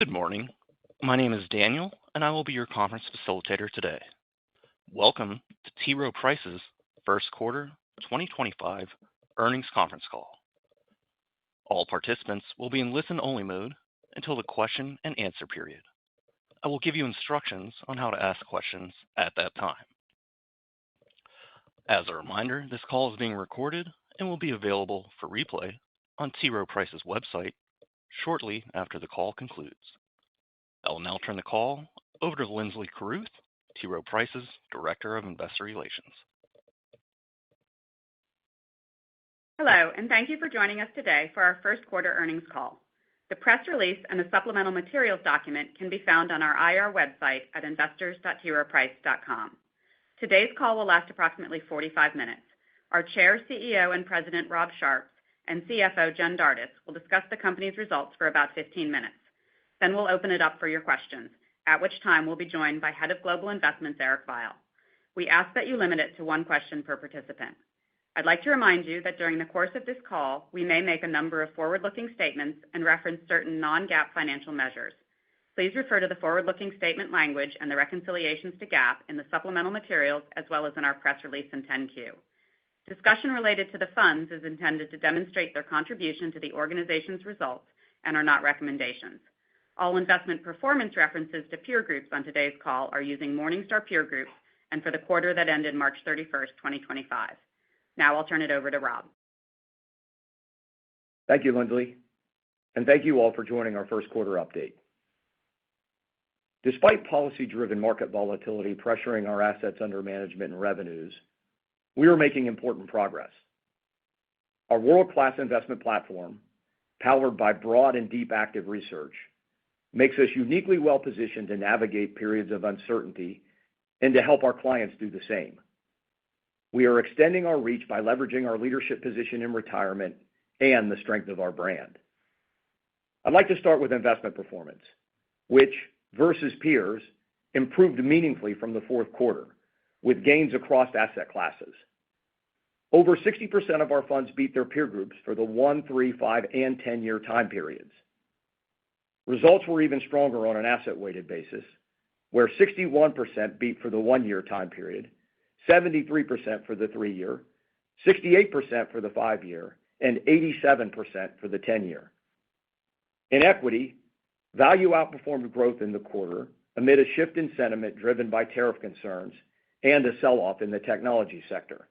Good morning. My name is Daniel, and I will be your conference facilitator today. Welcome to T. Rowe Price's first quarter 2025 earnings conference call. All participants will be in listen-only mode until the question-and-answer period. I will give you instructions on how to ask questions at that time. As a reminder, this call is being recorded and will be available for replay on T. Rowe Price's website shortly after the call concludes. I will now turn the call over to Linsley Carruth, T. Rowe Price's Director of Investor Relations. Hello, and thank you for joining us today for our first quarter earnings call. The press release and the supplemental materials document can be found on our IR website at investors.troweprice.com. Today's call will last approximately 45 minutes. Our Chair, CEO, and President, Rob Sharps, and CFO, Jen Dardis, will discuss the company's results for about 15 minutes. Then we'll open it up for your questions, at which time we'll be joined by Head of Global Investments, Eric Veiel. We ask that you limit it to one question per participant. I'd like to remind you that during the course of this call, we may make a number of forward-looking statements and reference certain non-GAAP financial measures. Please refer to the forward-looking statement language and the reconciliations to GAAP in the supplemental materials, as well as in our press release and 10-Q. Discussion related to the funds is intended to demonstrate their contribution to the organization's results and are not recommendations. All investment performance references to peer groups on today's call are using Morningstar peer groups and for the quarter that ended March 31st, 2025. Now I'll turn it over to Rob. Thank you, Linsley, and thank you all for joining our first quarter update. Despite policy-driven market volatility pressuring our assets under management and revenues, we are making important progress. Our world-class investment platform, powered by broad and deep active research, makes us uniquely well-positioned to navigate periods of uncertainty and to help our clients do the same. We are extending our reach by leveraging our leadership position in retirement and the strength of our brand. I'd like to start with investment performance, which, versus peers, improved meaningfully from the fourth quarter, with gains across asset classes. Over 60% of our funds beat their peer groups for the 1, 3, 5, and 10-year time periods. Results were even stronger on an asset-weighted basis, where 61% beat for the 1-year time period, 73% for the 3-year, 68% for the 5-year, and 87% for the 10-year. In equity, value outperformed growth in the quarter amid a shift in sentiment driven by tariff concerns and a sell-off in the technology sector.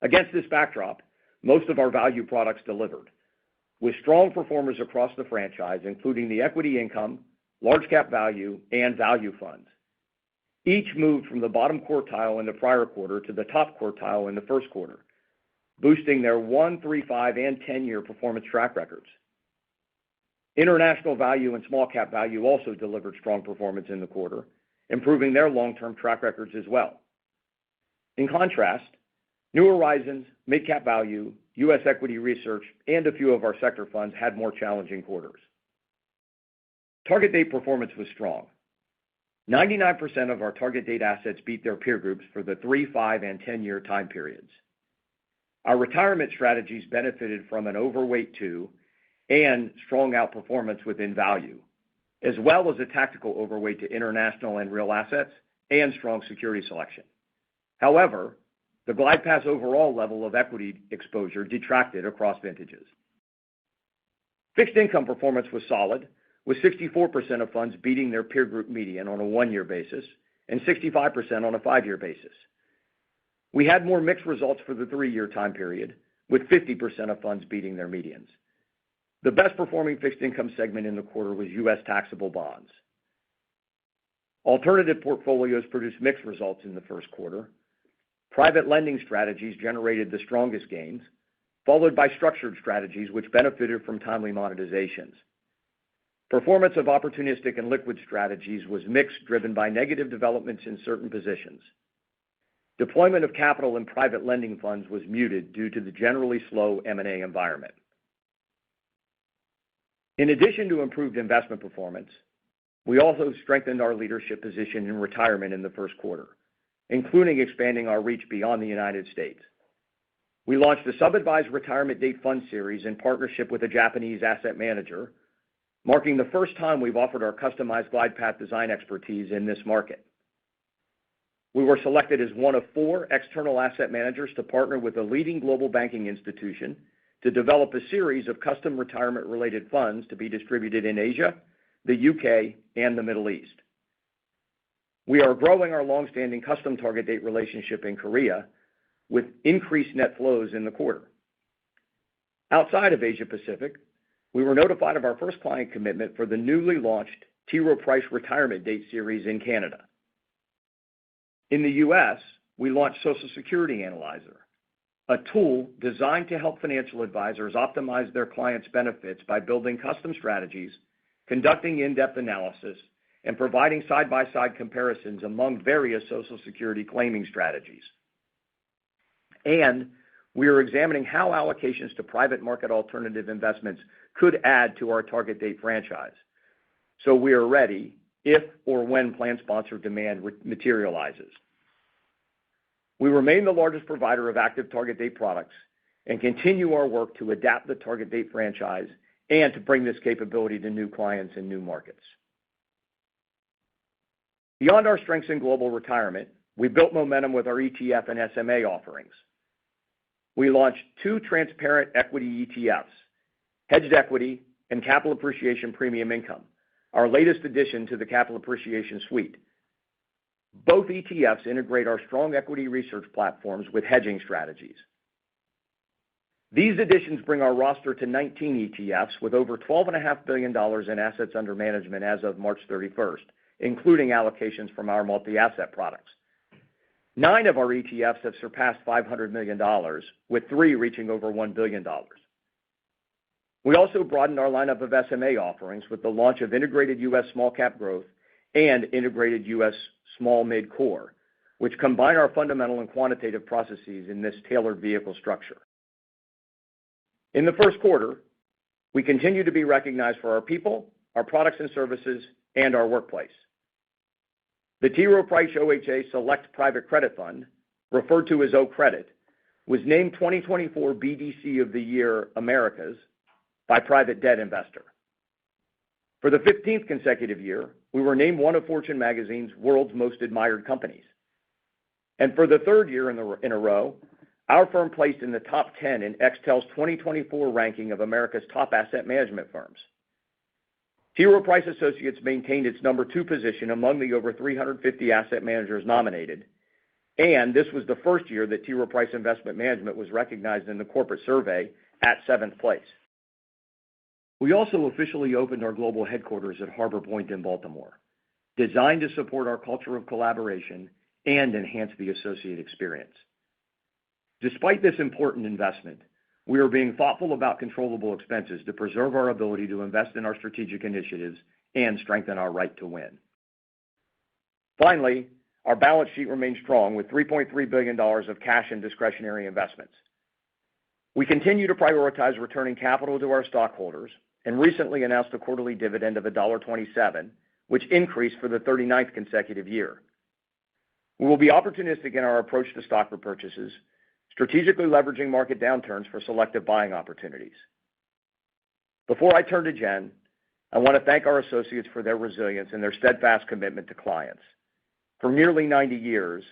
Against this backdrop, most of our value products delivered, with strong performers across the franchise, including the equity income, large-cap value, and value funds. Each moved from the bottom quartile in the prior quarter to the top quartile in the first quarter, boosting their 1, 3, 5, and 10-year performance track records. International value and small-cap value also delivered strong performance in the quarter, improving their long-term track records as well. In contrast, New Horizons, mid-cap value, U.S. equity research, and a few of our sector funds had more challenging quarters. Target date performance was strong. 99% of our target date assets beat their peer groups for the 3, 5, and 10-year time periods. Our retirement strategies benefited from an overweight to and strong outperformance within value, as well as a tactical overweight to international and real assets and strong security selection. However, the glide path overall level of equity exposure detracted across vintages. Fixed income performance was solid, with 64% of funds beating their peer group median on a 1-year basis and 65% on a 5-year basis. We had more mixed results for the 3-year time period, with 50% of funds beating their medians. The best performing fixed income segment in the quarter was U.S. taxable bonds. Alternative portfolios produced mixed results in the first quarter. Private lending strategies generated the strongest gains, followed by structured strategies which benefited from timely monetizations. Performance of opportunistic and liquid strategies was mixed, driven by negative developments in certain positions. Deployment of capital in private lending funds was muted due to the generally slow M&A environment. In addition to improved investment performance, we also strengthened our leadership position in retirement in the first quarter, including expanding our reach beyond the United States. We launched a sub-advised retirement date fund series in partnership with a Japanese asset manager, marking the first time we've offered our customized glide path design expertise in this market. We were selected as one of 4 external asset managers to partner with a leading global banking institution to develop a series of custom retirement-related funds to be distributed in Asia, the UK, and the Middle East. We are growing our longstanding custom target date relationship in Korea with increased net flows in the quarter. Outside of Asia Pacific, we were notified of our first client commitment for the newly launched T. Rowe Price Retirement Date Series in Canada. In the U.S., we launched Social Security Analyzer, a tool designed to help financial advisors optimize their clients' benefits by building custom strategies, conducting in-depth analysis, and providing side-by-side comparisons among various Social Security claiming strategies. And we are examining how allocations to private market alternative investments could add to our target date franchise, so we are ready if or when plan sponsor demand materializes. We remain the largest provider of active target date products and continue our work to adapt the target date franchise and to bring this capability to new clients and new markets. Beyond our strengths in global retirement, we built momentum with our ETF and SMA offerings. We launched 2 transparent equity ETFs, Hedged Equity and Capital Appreciation Premium Income, our latest addition to the Capital Appreciation Suite. Both ETFs integrate our strong equity research platforms with hedging strategies. These additions bring our roster to 19 ETFs with over $12.5 billion in assets under management as of March 31st, including allocations from our multi-asset products. 9 of our ETFs have surpassed $500 million, with 3 reaching over $1 billion. We also broadened our lineup of SMA offerings with the launch of Integrated U.S. Small Cap Growth and Integrated U.S. Small Mid Core, which combine our fundamental and quantitative processes in this tailored vehicle structure. In the first quarter, we continue to be recognized for our people, our products and services, and our workplace. The T. Rowe Price OHA Select Private Credit Fund, referred to as O Credit, was named 2024 BDC of the Year Americas by Private Debt Investor. For the 15th consecutive year, we were named one of Fortune magazine's World's Most Admired Companies. And for the 3rd year in a row, our firm placed in the top 10 in Extel's 2024 ranking of America's top asset management firms. T. Rowe Price Associates maintained its number 2 position among the over 350 asset managers nominated, and this was the first year that T. Rowe Price Investment Management was recognized in the corporate survey at 7th place. We also officially opened our global headquarters at Harbor Point in Baltimore, designed to support our culture of collaboration and enhance the associate experience. Despite this important investment, we are being thoughtful about controllable expenses to preserve our ability to invest in our strategic initiatives and strengthen our right to win. Finally, our balance sheet remains strong with $3.3 billion of cash and discretionary investments. We continue to prioritize returning capital to our stockholders and recently announced a quarterly dividend of $1.27, which increased for the 39th consecutive year. We will be opportunistic in our approach to stock repurchases, strategically leveraging market downturns for selective buying opportunities. Before I turn to Jen, I want to thank our associates for their resilience and their steadfast commitment to clients. For nearly 90 years,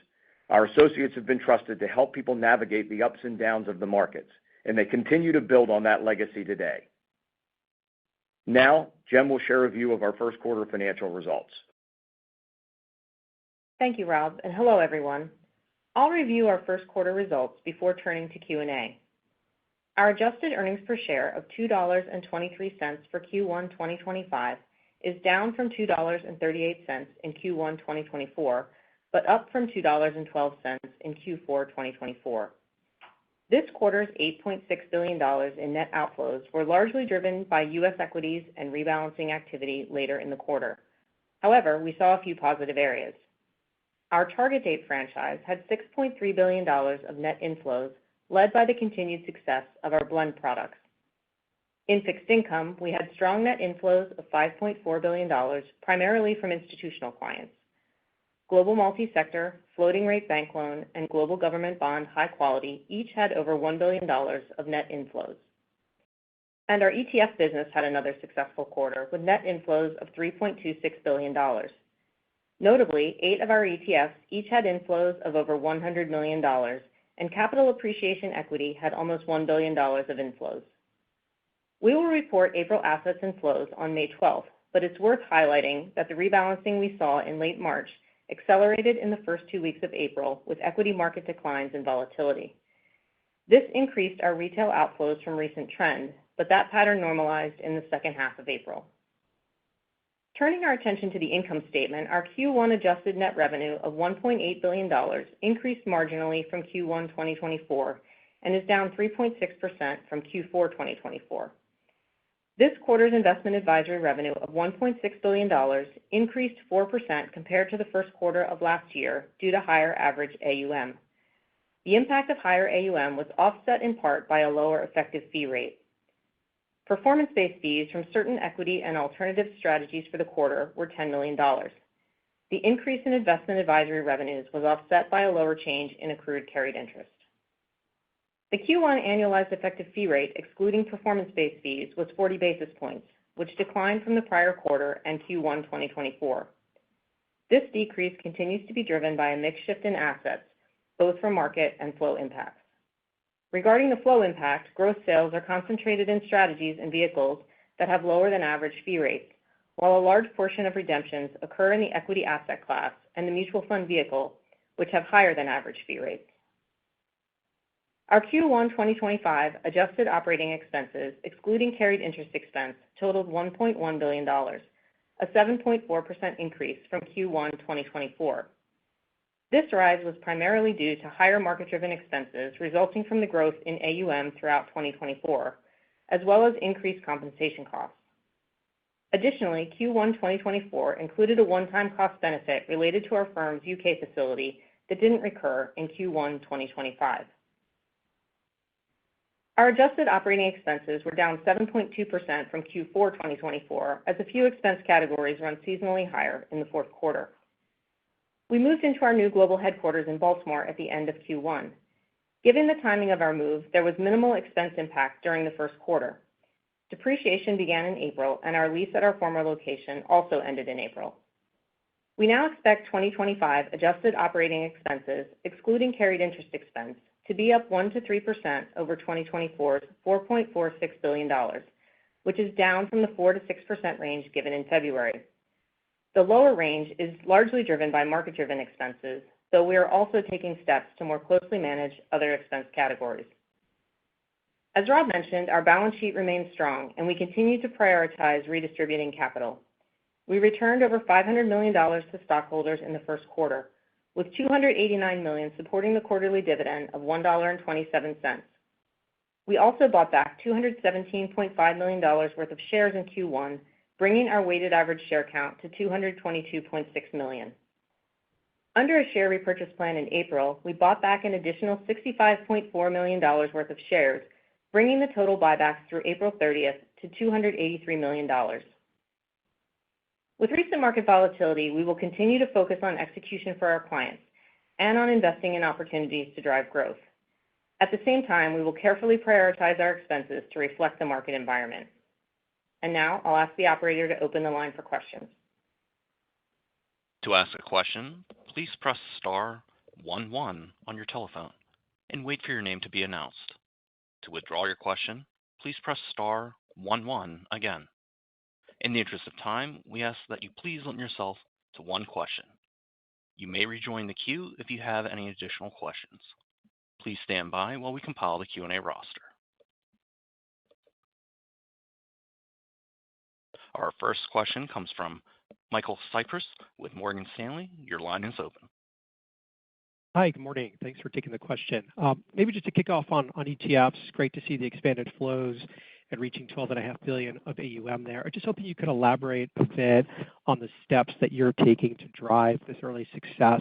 our associates have been trusted to help people navigate the ups and downs of the markets, and they continue to build on that legacy today. Now, Jen will share a view of our first quarter financial results. Thank you, Rob, and hello, everyone. I'll review our first quarter results before turning to Q&A. Our adjusted earnings per share of $2.23 for Q1 2025 is down from $2.38 in Q1 2024, but up from $2.12 in Q4 2024. This quarter's $8.6 billion in net outflows were largely driven by U.S. equities and rebalancing activity later in the quarter. However, we saw a few positive areas. Our target date franchise had $6.3 billion of net inflows, led by the continued success of our blend products. In fixed income, we had strong net inflows of $5.4 billion, primarily from institutional clients. Global multi-sector, floating rate bank loan, and global government bond high quality each had over $1 billion of net inflows. And our ETF business had another successful quarter with net inflows of $3.26 billion. Notably, 8 of our ETFs each had inflows of over $100 million, and Capital Appreciation Equity had almost $1 billion of inflows. We will report April assets and flows on May 12th, but it's worth highlighting that the rebalancing we saw in late March accelerated in the first 2 weeks of April with equity market declines and volatility. This increased our retail outflows from recent trend, but that pattern normalized in the second half of April. Turning our attention to the income statement, our Q1 adjusted net revenue of $1.8 billion increased marginally from Q1 2024 and is down 3.6% from Q4 2024. This quarter's investment advisory revenue of $1.6 billion increased 4% compared to the first quarter of last year due to higher average AUM. The impact of higher AUM was offset in part by a lower effective fee rate. Performance-based fees from certain equity and alternative strategies for the quarter were $10 million. The increase in investment advisory revenues was offset by a lower change in accrued carried interest. The Q1 annualized effective fee rate, excluding performance-based fees, was 40 basis points, which declined from the prior quarter and Q1 2024. This decrease continues to be driven by a mix shift in assets, both from market and flow impacts. Regarding the flow impact, gross sales are concentrated in strategies and vehicles that have lower than average fee rates, while a large portion of redemptions occur in the equity asset class and the mutual fund vehicle, which have higher than average fee rates. Our Q1 2025 adjusted operating expenses, excluding carried interest expense, totaled $1.1 billion, a 7.4% increase from Q1 2024. This rise was primarily due to higher market-driven expenses resulting from the growth in AUM throughout 2024, as well as increased compensation costs. Additionally, Q1 2024 included a one-time cost benefit related to our firm's UK facility that didn't recur in Q1 2025. Our adjusted operating expenses were down 7.2% from Q4 2024, as a few expense categories run seasonally higher in the fourth quarter. We moved into our new global headquarters in Baltimore at the end of Q1. Given the timing of our move, there was minimal expense impact during the first quarter. Depreciation began in April, and our lease at our former location also ended in April. We now expect 2025 adjusted operating expenses, excluding carried interest expense, to be up 1% to 3% over 2024's $4.46 billion, which is down from the 4% to 6% range given in February. The lower range is largely driven by market-driven expenses, though we are also taking steps to more closely manage other expense categories. As Rob mentioned, our balance sheet remains strong, and we continue to prioritize redistributing capital. We returned over $500 million to stockholders in the first quarter, with $289 million supporting the quarterly dividend of $1.27. We also bought back $217.5 million worth of shares in Q1, bringing our weighted average share count to 222.6 million. Under a share repurchase plan in April, we bought back an additional $65.4 million worth of shares, bringing the total buybacks through April 30th to $283 million. With recent market volatility, we will continue to focus on execution for our clients and on investing in opportunities to drive growth. At the same time, we will carefully prioritize our expenses to reflect the market environment. And now I'll ask the operator to open the line for questions. To ask a question, please press star 11 on your telephone and wait for your name to be announced. To withdraw your question, please press star 11 again. In the interest of time, we ask that you please limit yourself to one question. You may rejoin the queue if you have any additional questions. Please stand by while we compile the Q&A roster. Our first question comes from Michael Cyprys with Morgan Stanley. Your line is open. Hi, good morning. Thanks for taking the question. Maybe just to kick off on ETFs, great to see the expanded flows and reaching $12.5 billion of AUM there. I'm just hoping you could elaborate a bit on the steps that you're taking to drive this early success,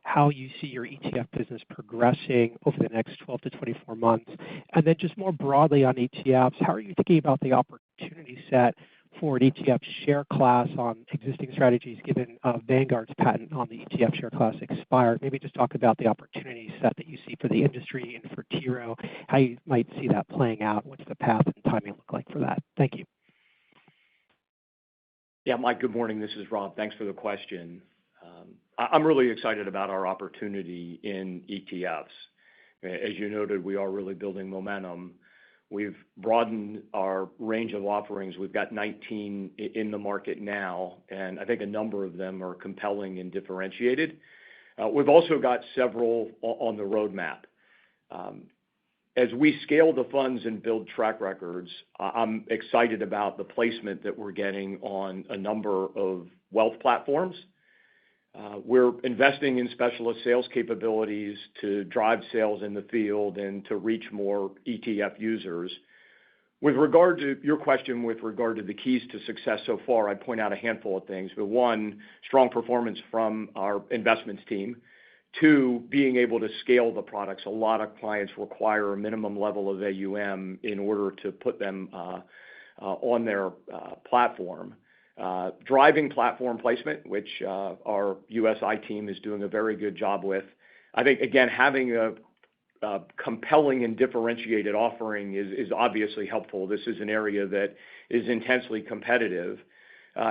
how you see your ETF business progressing over the next 12 to 24 months, and then just more broadly on ETFs, how are you thinking about the opportunity set for an ETF share class on existing strategies, given Vanguard's patent on the ETF share class expired. Maybe just talk about the opportunity set that you see for the industry and for T. Rowe, how you might see that playing out. What's the path and timing look like for that? Thank you. Yeah, Mike, good morning. This is Rob. Thanks for the question. I'm really excited about our opportunity in ETFs. As you noted, we are really building momentum. We've broadened our range of offerings. We've got 19 in the market now, and I think a number of them are compelling and differentiated. We've also got several on the roadmap. As we scale the funds and build track records, I'm excited about the placement that we're getting on a number of wealth platforms. We're investing in specialist sales capabilities to drive sales in the field and to reach more ETF users. With regard to your question with regard to the keys to success so far, I'd point out a handful of things. But one, strong performance from our investments team. Two, being able to scale the products. A lot of clients require a minimum level of AUM in order to put them on their platform. Driving platform placement, which our USI team is doing a very good job with. I think, again, having a compelling and differentiated offering is obviously helpful. This is an area that is intensely competitive.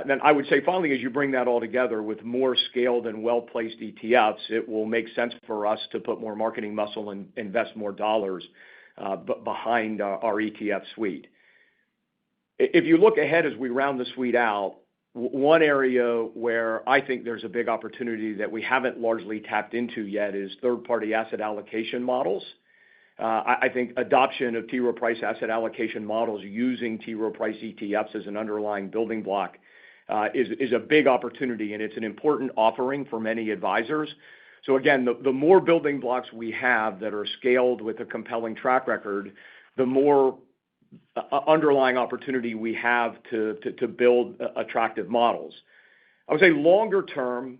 Then I would say, finally, as you bring that all together with more scaled and well-placed ETFs, it will make sense for us to put more marketing muscle and invest more dollars behind our ETF suite. If you look ahead as we round the suite out, one area where I think there's a big opportunity that we haven't largely tapped into yet is third-party asset allocation models. I think adoption of T. Rowe Price asset allocation models using T. Rowe Price ETFs as an underlying building block is a big opportunity, and it's an important offering for many advisors. So again, the more building blocks we have that are scaled with a compelling track record, the more underlying opportunity we have to build attractive models. I would say longer term,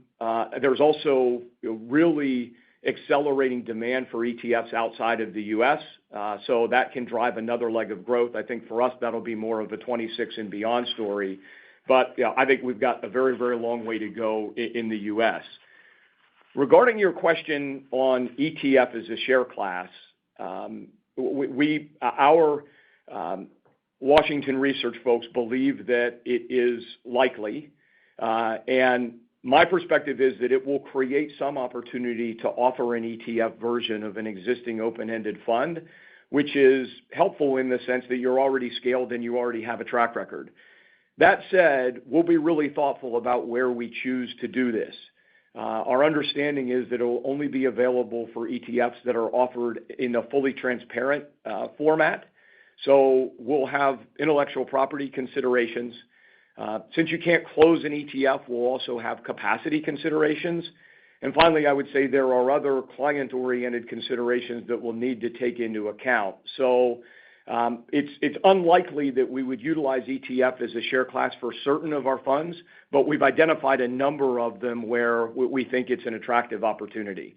there's also really accelerating demand for ETFs outside of the U.S., so that can drive another leg of growth. I think for us, that'll be more of a 26 and beyond story. But I think we've got a very, very long way to go in the U.S. Regarding your question on ETF as a share class, our Washington research folks believe that it is likely, and my perspective is that it will create some opportunity to offer an ETF version of an existing open-ended fund, which is helpful in the sense that you're already scaled and you already have a track record. That said, we'll be really thoughtful about where we choose to do this. Our understanding is that it will only be available for ETFs that are offered in a fully transparent format. So we'll have intellectual property considerations. Since you can't close an ETF, we'll also have capacity considerations. And finally, I would say there are other client-oriented considerations that we'll need to take into account. So it's unlikely that we would utilize ETF as a share class for certain of our funds, but we've identified a number of them where we think it's an attractive opportunity.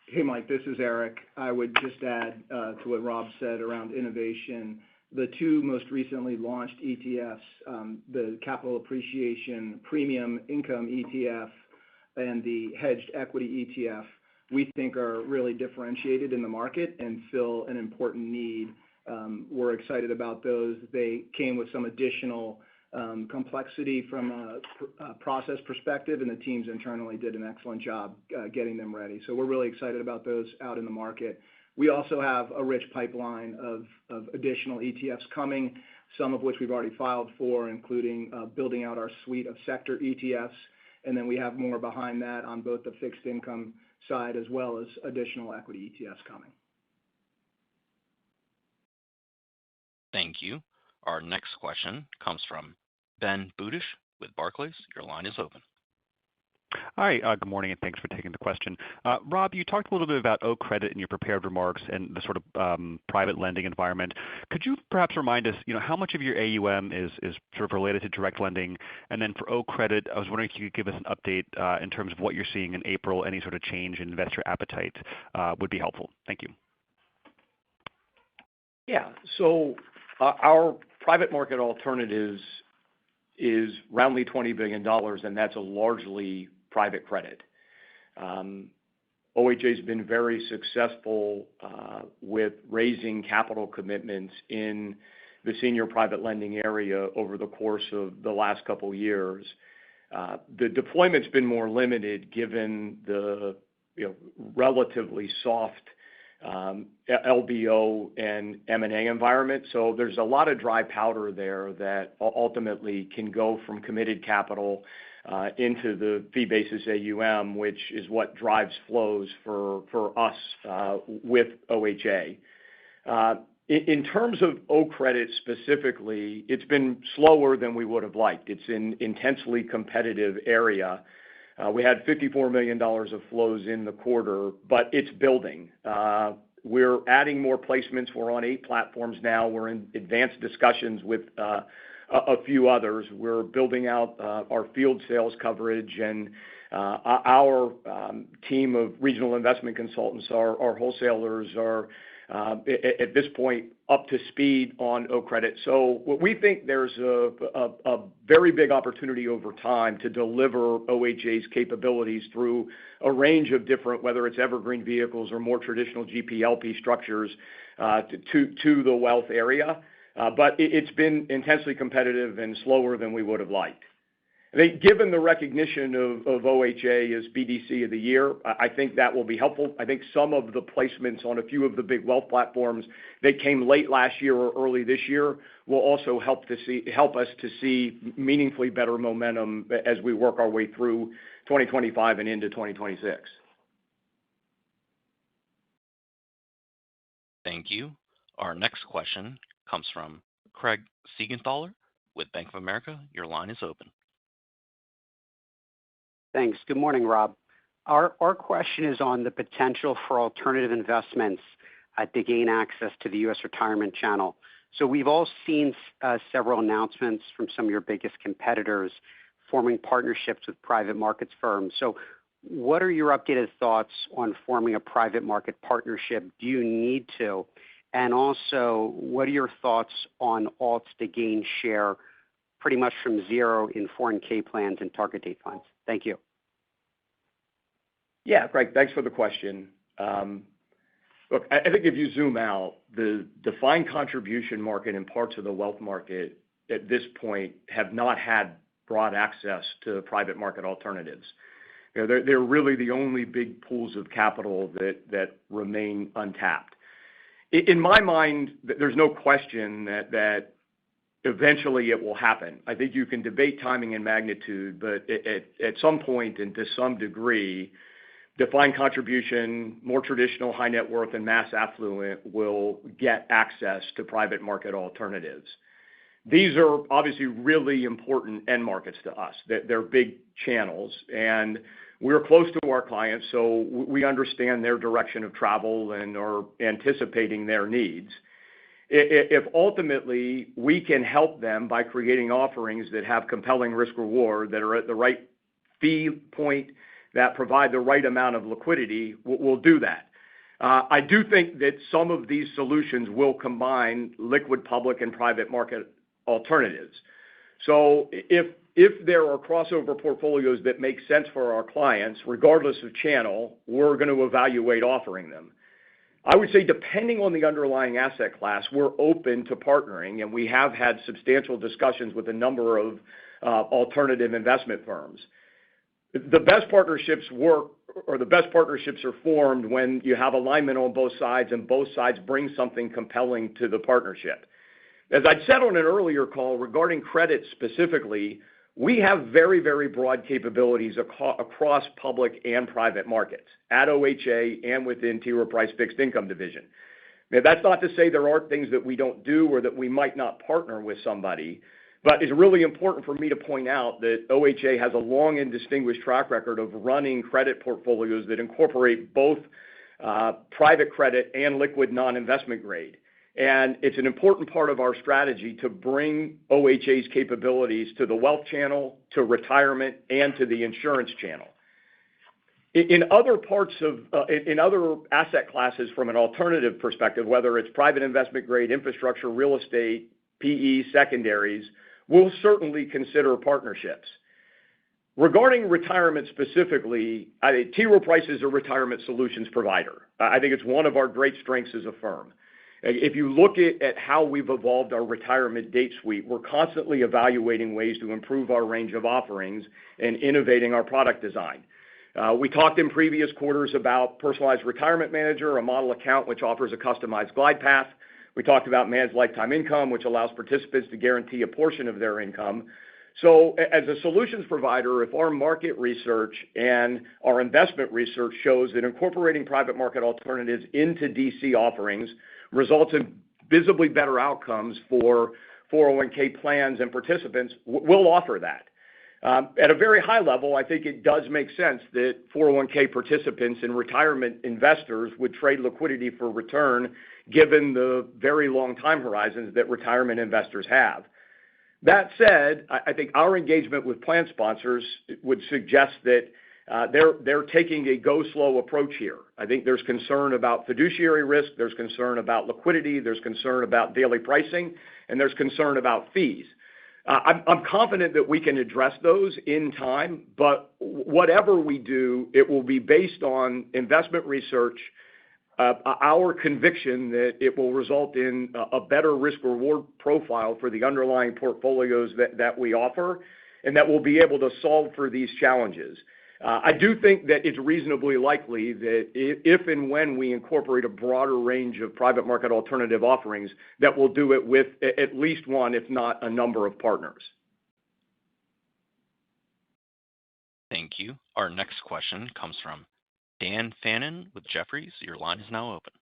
Hey, Mike, this is Eric. I would just add to what Rob said around innovation. The two most recently launched ETFs, the Capital Appreciation Premium Income ETF and the Hedged Equity ETF, we think are really differentiated in the market and fill an important need. We're excited about those. They came with some additional complexity from a process perspective, and the teams internally did an excellent job getting them ready. So we're really excited about those out in the market. We also have a rich pipeline of additional ETFs coming, some of which we've already filed for, including building out our suite of sector ETFs. And then we have more behind that on both the fixed income side as well as additional equity ETFs coming. Thank you. Our next question comes from Ben Budish with Barclays. Your line is open. Hi, good morning, and thanks for taking the question. Rob, you talked a little bit about O Credit in your prepared remarks and the sort of private lending environment. Could you perhaps remind us, how much of your AUM is sort of related to direct lending? And then for O Credit, I was wondering if you could give us an update in terms of what you're seeing in April. Any sort of change in investor appetite would be helpful. Thank you. Yeah, so our private market alternatives is roundly $20 billion, and that's a largely private credit. OHA has been very successful with raising capital commitments in the senior private lending area over the course of the last couple of years. The deployment's been more limited given the relatively soft LBO and M&A environment. So there's a lot of dry powder there that ultimately can go from committed capital into the fee basis AUM, which is what drives flows for us with OHA. In terms of OCredit specifically, it's been slower than we would have liked. It's an intensely competitive area. We had $54 million of flows in the quarter, but it's building. We're adding more placements. We're on 8 platforms now. We're in advanced discussions with a few others. We're building out our field sales coverage, and our team of regional investment consultants, our wholesalers are at this point up to speed on OCredit. So we think there's a very big opportunity over time to deliver OHA's capabilities through a range of different, whether it's evergreen vehicles or more traditional GP/LP structures, to the wealth area. But it's been intensely competitive and slower than we would have liked. I think given the recognition of OHA as BDC of the year, I think that will be helpful. I think some of the placements on a few of the big wealth platforms that came late last year or early this year will also help us to see meaningfully better momentum as we work our way through 2025 and into 2026. Thank you. Our next question comes from Craig Siegenthaler with Bank of America. Your line is open. Thanks. Good morning, Rob. Our question is on the potential for alternative investments to gain access to the U.S. retirement channel. So we've all seen several announcements from some of your biggest competitors forming partnerships with private markets firms. So what are your updated thoughts on forming a private market partnership? Do you need to? And also, what are your thoughts on alts to gain share pretty much from zero in 401(k) plans and target date funds? Thank you. Yeah, Craig, thanks for the question. Look, I think if you zoom out, the defined contribution market and parts of the wealth market at this point have not had broad access to private market alternatives. They're really the only big pools of capital that remain untapped. In my mind, there's no question that eventually it will happen. I think you can debate timing and magnitude, but at some point and to some degree, defined contribution, more traditional high net worth and mass affluent will get access to private market alternatives. These are obviously really important end markets to us. They're big channels, and we're close to our clients, so we understand their direction of travel and are anticipating their needs. If ultimately we can help them by creating offerings that have compelling risk-reward, that are at the right fee point, that provide the right amount of liquidity, we'll do that. I do think that some of these solutions will combine liquid public and private market alternatives. So if there are crossover portfolios that make sense for our clients, regardless of channel, we're going to evaluate offering them. I would say depending on the underlying asset class, we're open to partnering, and we have had substantial discussions with a number of alternative investment firms. The best partnerships work, or the best partnerships are formed when you have alignment on both sides and both sides bring something compelling to the partnership. As I'd said on an earlier call regarding credit specifically, we have very, very broad capabilities across public and private markets at OHA and within T. Rowe Price Fixed Income Division. Now, that's not to say there aren't things that we don't do or that we might not partner with somebody, but it's really important for me to point out that OHA has a long and distinguished track record of running credit portfolios that incorporate both private credit and liquid non-investment grade. And it's an important part of our strategy to bring OHA's capabilities to the wealth channel, to retirement, and to the insurance channel. In other parts of, in other asset classes from an alternative perspective, whether it's private investment grade, infrastructure, real estate, PE secondaries, we'll certainly consider partnerships. Regarding retirement specifically, T. Rowe Price is a retirement solutions provider. I think it's one of our great strengths as a firm. If you look at how we've evolved our retirement date suite, we're constantly evaluating ways to improve our range of offerings and innovating our product design. We talked in previous quarters about Personalized Retirement Manager, a model account which offers a customized glide path. We talked about Managed Lifetime Income, which allows participants to guarantee a portion of their income. So as a solutions provider, if our market research and our investment research shows that incorporating private market alternatives into DC offerings results in visibly better outcomes for 401k plans and participants, we'll offer that. At a very high level, I think it does make sense that 401k participants and retirement investors would trade liquidity for return given the very long time horizons that retirement investors have. That said, I think our engagement with plan sponsors would suggest that they're taking a go-slow approach here. I think there's concern about fiduciary risk, there's concern about liquidity, there's concern about daily pricing, and there's concern about fees. I'm confident that we can address those in time, but whatever we do, it will be based on investment research, our conviction that it will result in a better risk-reward profile for the underlying portfolios that we offer, and that we'll be able to solve for these challenges. I do think that it's reasonably likely that if and when we incorporate a broader range of private market alternative offerings, that we'll do it with at least one, if not a number of partners. Thank you. Our next question comes from Dan Fannon with Jefferies. Your line is now open.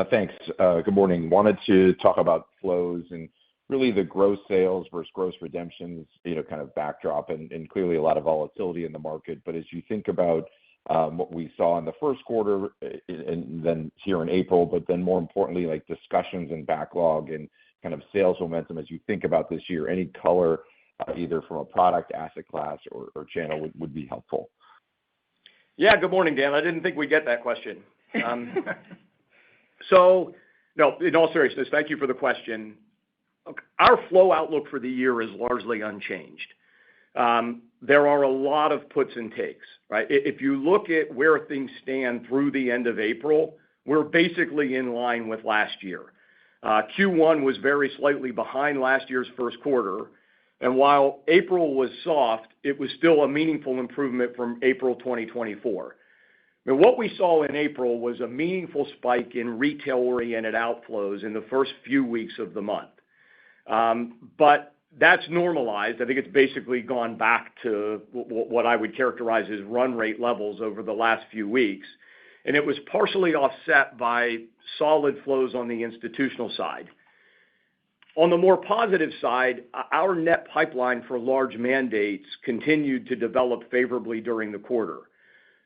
Thanks. Good morning. Wanted to talk about flows and really the gross sales versus gross redemptions, kind of backdrop and clearly a lot of volatility in the market. But as you think about what we saw in the first quarter and then here in April, but then more importantly, like discussions and backlog and kind of sales momentum as you think about this year, any color either from a product, asset class, or channel would be helpful. Yeah, good morning, Dan. I didn't think we'd get that question. So, no, in all seriousness, thank you for the question. Our flow outlook for the year is largely unchanged. There are a lot of puts and takes, right? If you look at where things stand through the end of April, we're basically in line with last year. Q1 was very slightly behind last year's first quarter, and while April was soft, it was still a meaningful improvement from April 2024. And what we saw in April was a meaningful spike in retail-oriented outflows in the first few weeks of the month. But that's normalized. I think it's basically gone back to what I would characterize as run rate levels over the last few weeks. And it was partially offset by solid flows on the institutional side. On the more positive side, our net pipeline for large mandates continued to develop favorably during the quarter.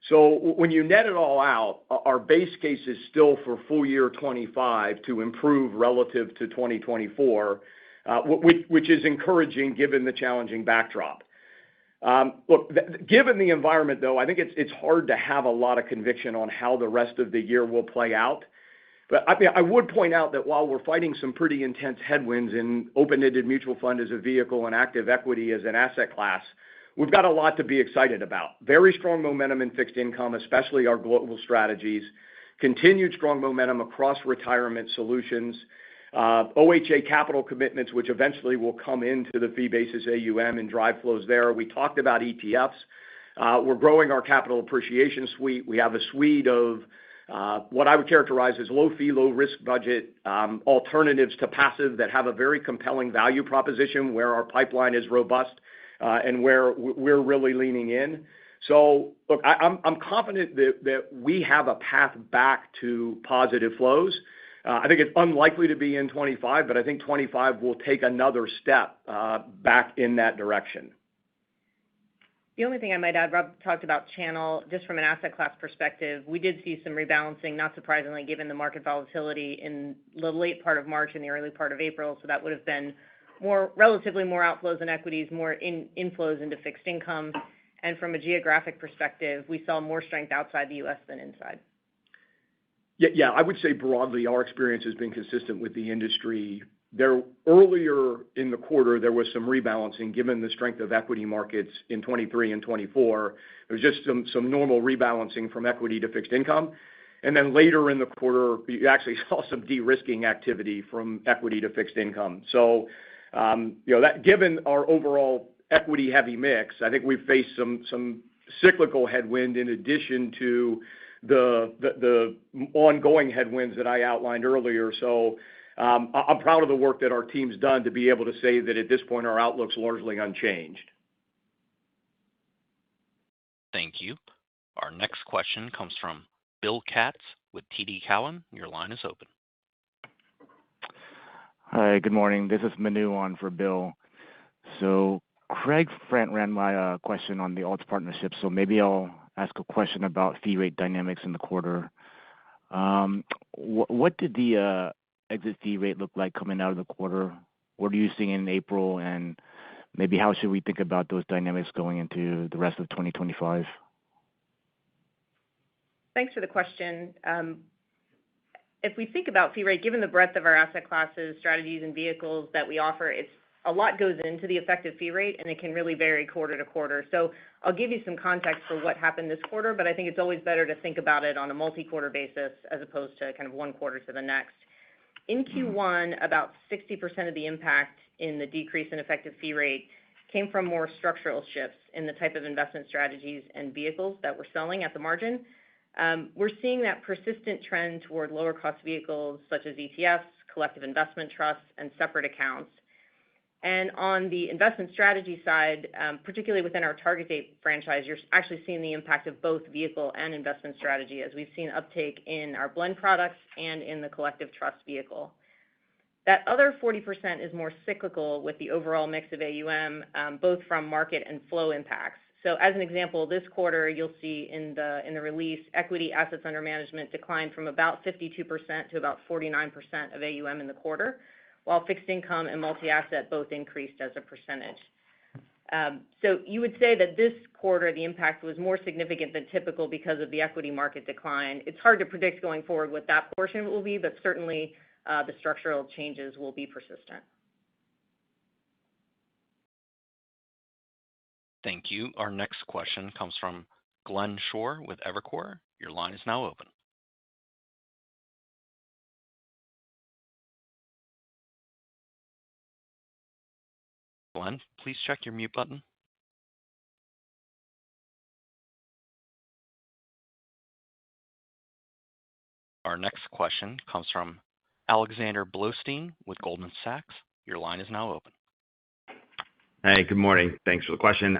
So when you net it all out, our base case is still for full year 25 to improve relative to 2024, which is encouraging given the challenging backdrop. Look, given the environment, though, I think it's hard to have a lot of conviction on how the rest of the year will play out. But I would point out that while we're fighting some pretty intense headwinds in open-ended mutual fund as a vehicle and active equity as an asset class, we've got a lot to be excited about. Very strong momentum in fixed income, especially our global strategies, continued strong momentum across retirement solutions, OHA capital commitments, which eventually will come into the fee basis AUM and drive flows there. We talked about ETFs. We're growing our capital appreciation suite. We have a suite of what I would characterize as low fee, low risk budget alternatives to passive that have a very compelling value proposition where our pipeline is robust and where we're really leaning in. So, look, I'm confident that we have a path back to positive flows. I think it's unlikely to be in 25, but I think 25 will take another step back in that direction. The only thing I might add, Rob talked about channel, just from an asset class perspective, we did see some rebalancing, not surprisingly, given the market volatility in the late part of March and the early part of April. So that would have been relatively more outflows in equities, more inflows into fixed income. And from a geographic perspective, we saw more strength outside the U.S. than inside. Yeah, I would say broadly, our experience has been consistent with the industry. earlier in the quarter, there was some rebalancing given the strength of equity markets in 23 and 24. There was just some normal rebalancing from equity to fixed income. And then later in the quarter, you actually saw some de-risking activity from equity to fixed income. So, that given our overall equity-heavy mix, I think we've faced some cyclical headwind in addition to the ongoing headwinds that I outlined earlier. So, I'm proud of the work that our team's done to be able to say that at this point, our outlook's largely unchanged. Thank you. Our next question comes from Bill Katz with TD Cowen. Your line is open. Hi, good morning. This is Manu on for Bill. So Craig ran my question on the alts partnership, so maybe I'll ask a question about fee rate dynamics in the quarter. What did the exit fee rate look like coming out of the quarter? What are you seeing in April, and maybe how should we think about those dynamics going into the rest of 2025? Thanks for the question. If we think about fee rate, given the breadth of our asset classes, strategies, and vehicles that we offer, a lot goes into the effective fee rate, and it can really vary quarter to quarter. So I'll give you some context for what happened this quarter, but I think it's always better to think about it on a multi-quarter basis as opposed to kind of one quarter to the next. In Q1, about 60% of the impact in the decrease in effective fee rate came from more structural shifts in the type of investment strategies and vehicles that we're selling at the margin. We're seeing that persistent trend toward lower cost vehicles such as ETFs, collective investment trusts, and separate accounts. And on the investment strategy side, particularly within our target date franchise, you're actually seeing the impact of both vehicle and investment strategy as we've seen uptake in our blend products and in the collective trust vehicle. That other 40% is more cyclical with the overall mix of AUM, both from market and flow impacts. So as an example, this quarter, you'll see in the release, equity assets under management declined from about 52% to about 49% of AUM in the quarter, while fixed income and multi-asset both increased as a percentage. So you would say that this quarter, the impact was more significant than typical because of the equity market decline. It's hard to predict going forward what that portion will be, but certainly the structural changes will be persistent. Thank you. Our next question comes from Glenn Schorr with Evercore. Your line is now open. Glenn, please check your mute button. Our next question comes from Alexander Blostein with Goldman Sachs. Your line is now open. Hey, good morning. Thanks for the question.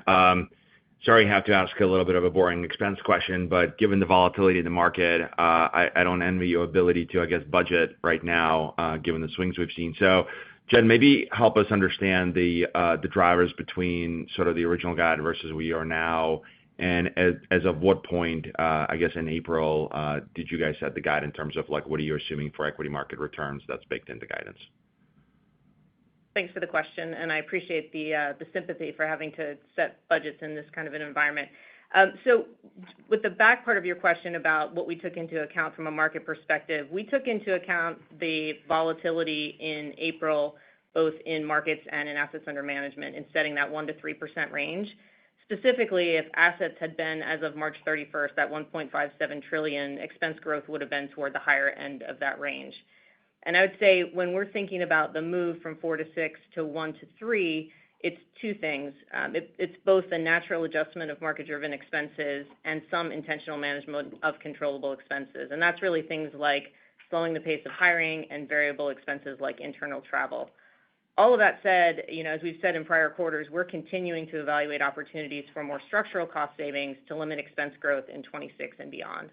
Sorry, I have to ask a little bit of a boring expense question, but given the volatility in the market, I don't envy your ability to, I guess, budget right now, given the swings we've seen. So, Jen, maybe help us understand the drivers between sort of the original guide versus where you are now, and as of what point, I guess, in April, did you guys set the guide in terms of, like, what are you assuming for equity market returns that's baked into guidance? Thanks for the question, and I appreciate the sympathy for having to set budgets in this kind of an environment. So with the back part of your question about what we took into account from a market perspective, we took into account the volatility in April, both in markets and in assets under management, in setting that 1% to 3% range. Specifically, if assets had been, as of March 31st, that $1.57 trillion, expense growth would have been toward the higher end of that range. And I would say when we're thinking about the move from 4 to 6 to 1 to 3, it's two things. It's both the natural adjustment of market-driven expenses and some intentional management of controllable expenses. And that's really things like slowing the pace of hiring and variable expenses like internal travel. All of that said, as we've said in prior quarters, we're continuing to evaluate opportunities for more structural cost savings to limit expense growth in 26 and beyond.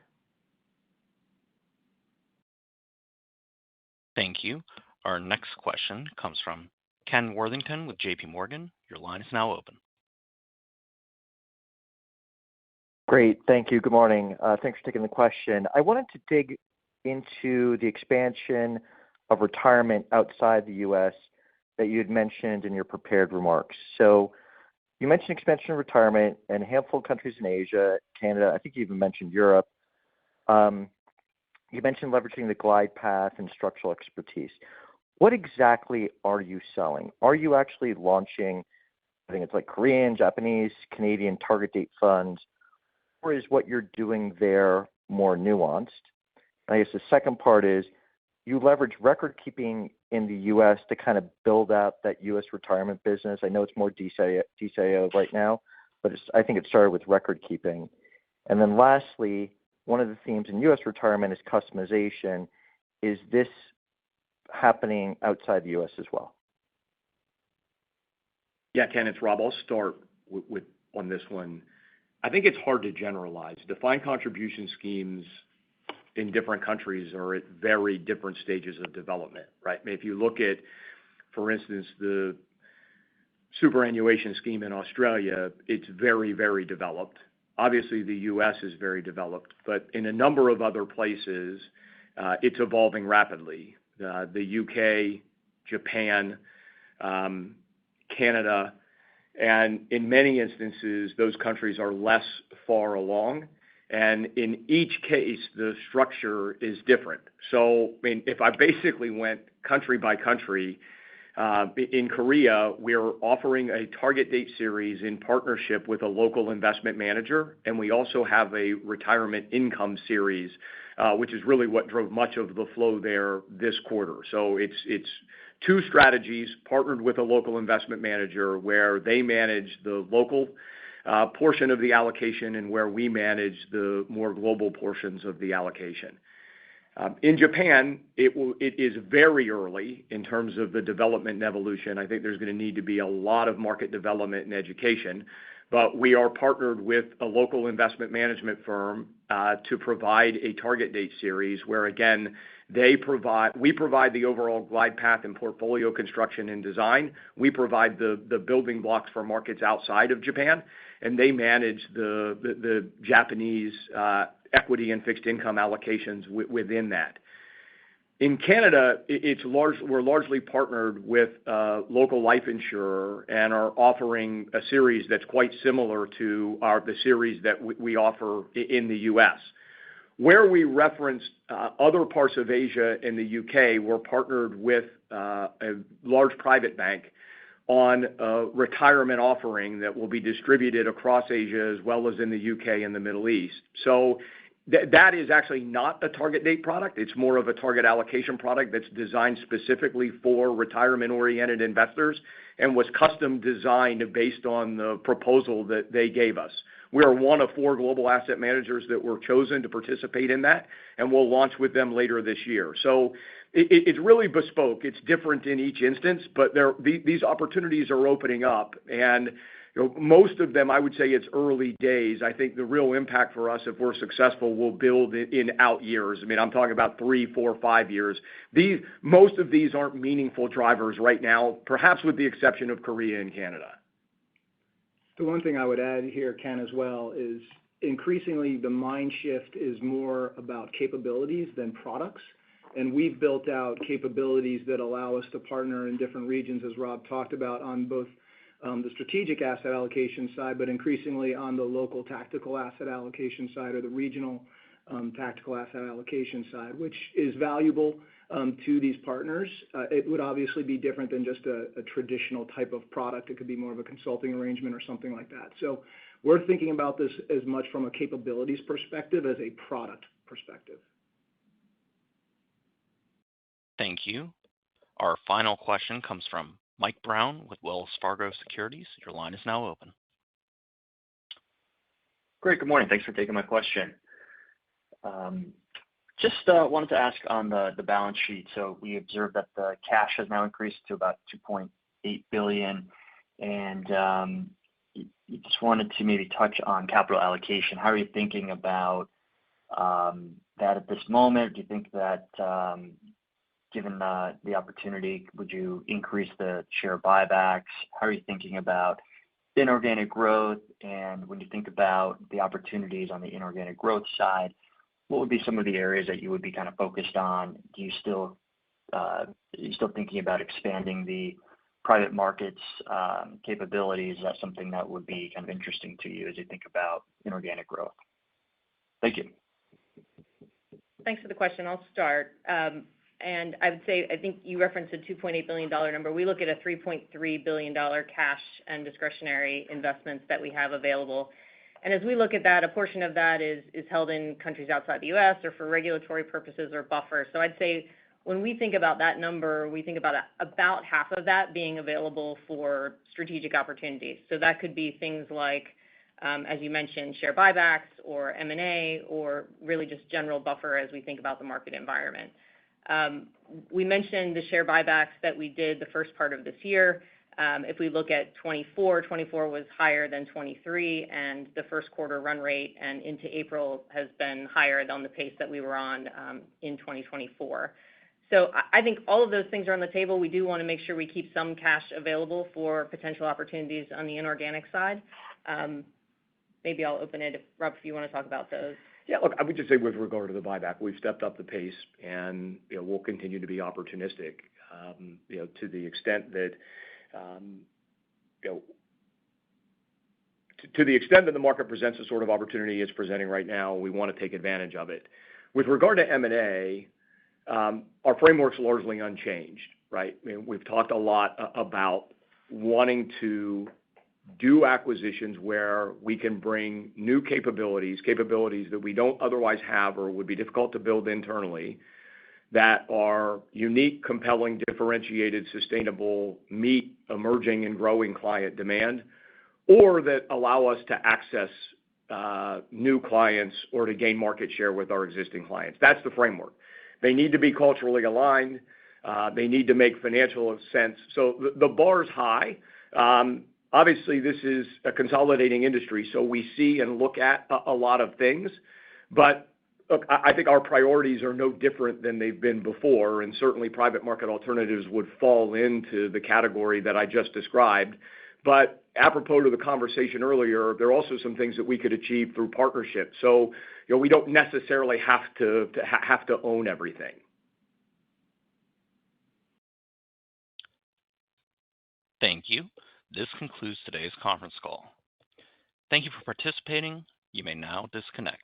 Thank you. Our next question comes from Ken Worthington with JP Morgan. Your line is now open. Great. Thank you. Good morning. Thanks for taking the question. I wanted to dig into the expansion of retirement outside the U.S. that you had mentioned in your prepared remarks. So you mentioned expansion of retirement in a handful of countries in Asia, Canada. I think you even mentioned Europe. You mentioned leveraging the glide path and structural expertise. what exactly are you selling? Are you actually launching, I think it's like Korean, Japanese, Canadian target date funds, or is what you're doing there more nuanced? And I guess the second part is you leverage record keeping in the U.S. to kind of build out that U.S. retirement business. I know it's more DCIO right now, but I think it started with record keeping. And then lastly, one of the themes in U.S. retirement is customization. Is this happening outside the U.S. as well? Yeah, Ken, it's Rob. I'll start with on this one. I think it's hard to generalize. Defined contribution schemes in different countries are at very different stages of development, right? I mean, if you look at, for instance, the superannuation scheme in Australia, it's very, very developed. Obviously, the U.S. is very developed, but in a number of other places, it's evolving rapidly. The U.K., Japan, Canada, and in many instances, those countries are less far along. And in each case, the structure is different. So, I mean, if I basically went country by country, in Korea, we're offering a target date series in partnership with a local investment manager, and we also have a retirement income series, which is really what drove much of the flow there this quarter. So it's two strategies partnered with a local investment manager where they manage the local portion of the allocation and where we manage the more global portions of the allocation. In Japan, it is very early in terms of the development and evolution. I think there's going to need to be a lot of market development and education, but we are partnered with a local investment management firm to provide a target date series where, again, we provide the overall glide path and portfolio construction and design. We provide the building blocks for markets outside of Japan, and they manage the Japanese equity and fixed income allocations within that. In Canada, we're largely partnered with a local life insurer and are offering a series that's quite similar to the series that we offer in the U.S. Where we referenced other parts of Asia and the U.K., we're partnered with a large private bank on a retirement offering that will be distributed across Asia as well as in the U.K. and the Middle East. So that is actually not a target date product. It's more of a target allocation product that's designed specifically for retirement-oriented investors and was custom designed based on the proposal that they gave us. We are one of 4 global asset managers that were chosen to participate in that, and we'll launch with them later this year. So it's really bespoke. It's different in each instance, but these opportunities are opening up. And most of them, I would say it's early days. I think the real impact for us, if we're successful, will build in out years. I mean, I'm talking about 3, 4, 5 years. Most of these aren't meaningful drivers right now, perhaps with the exception of Korea and Canada. The one thing I would add here, Ken, as well, is increasingly the mind shift is more about capabilities than products. And we've built out capabilities that allow us to partner in different regions, as Rob talked about, on both the strategic asset allocation side, but increasingly on the local tactical asset allocation side or the regional tactical asset allocation side, which is valuable to these partners. It would obviously be different than just a traditional type of product. It could be more of a consulting arrangement or something like that. So we're thinking about this as much from a capabilities perspective as a product perspective. Thank you. Our final question comes from Mike Brown with Wells Fargo Securities. Your line is now open. Great. Good morning. Thanks for taking my question. Just wanted to ask on the balance sheet. So we observed that the cash has now increased to about $2.8 billion, and you just wanted to maybe touch on capital allocation. How are you thinking about that at this moment? Do you think that given the opportunity, would you increase the share buybacks? How are you thinking about inorganic growth? And when you think about the opportunities on the inorganic growth side, what would be some of the areas that you would be kind of focused on? Do you still are you still thinking about expanding the private markets capabilities? Is that something that would be kind of interesting to you as you think about inorganic growth? Thank you. Thanks for the question. I'll start. And I would say, I think you referenced a $2.8 billion number. We look at a $3.3 billion cash and discretionary investments that we have available. And as we look at that, a portion of that is held in countries outside the U.S. or for regulatory purposes or buffer. So I'd say when we think about that number, we think about half of that being available for strategic opportunities. So that could be things like, as you mentioned, share buybacks or M&A or really just general buffer as we think about the market environment. We mentioned the share buybacks that we did the first part of this year. If we look at 24 was higher than 23, and the first quarter run rate and into April has been higher than the pace that we were on in 2024. So I think all of those things are on the table. We do want to make sure we keep some cash available for potential opportunities on the inorganic side. Maybe I'll open it, Rob, if you want to talk about those. Yeah, look, I would just say with regard to the buyback, we've stepped up the pace, and we'll continue to be opportunistic. To the extent that the market presents the sort of opportunity it's presenting right now, we want to take advantage of it. With regard to M&A, our framework's largely unchanged, right? I mean, we've talked a lot about wanting to do acquisitions where we can bring new capabilities that we don't otherwise have or would be difficult to build internally, that are unique, compelling, differentiated, sustainable, meet emerging and growing client demand, or that allow us to access new clients or to gain market share with our existing clients. That's the framework. They need to be culturally aligned. They need to make financial sense. So the bar's high. Obviously, this is a consolidating industry, so we see and look at a lot of things. But look, I think our priorities are no different than they've been before, and certainly private market alternatives would fall into the category that I just described. But apropos to the conversation earlier, there are also some things that we could achieve through partnership. So we don't necessarily have to own everything. Thank you. This concludes today's conference call. Thank you for participating. You may now disconnect.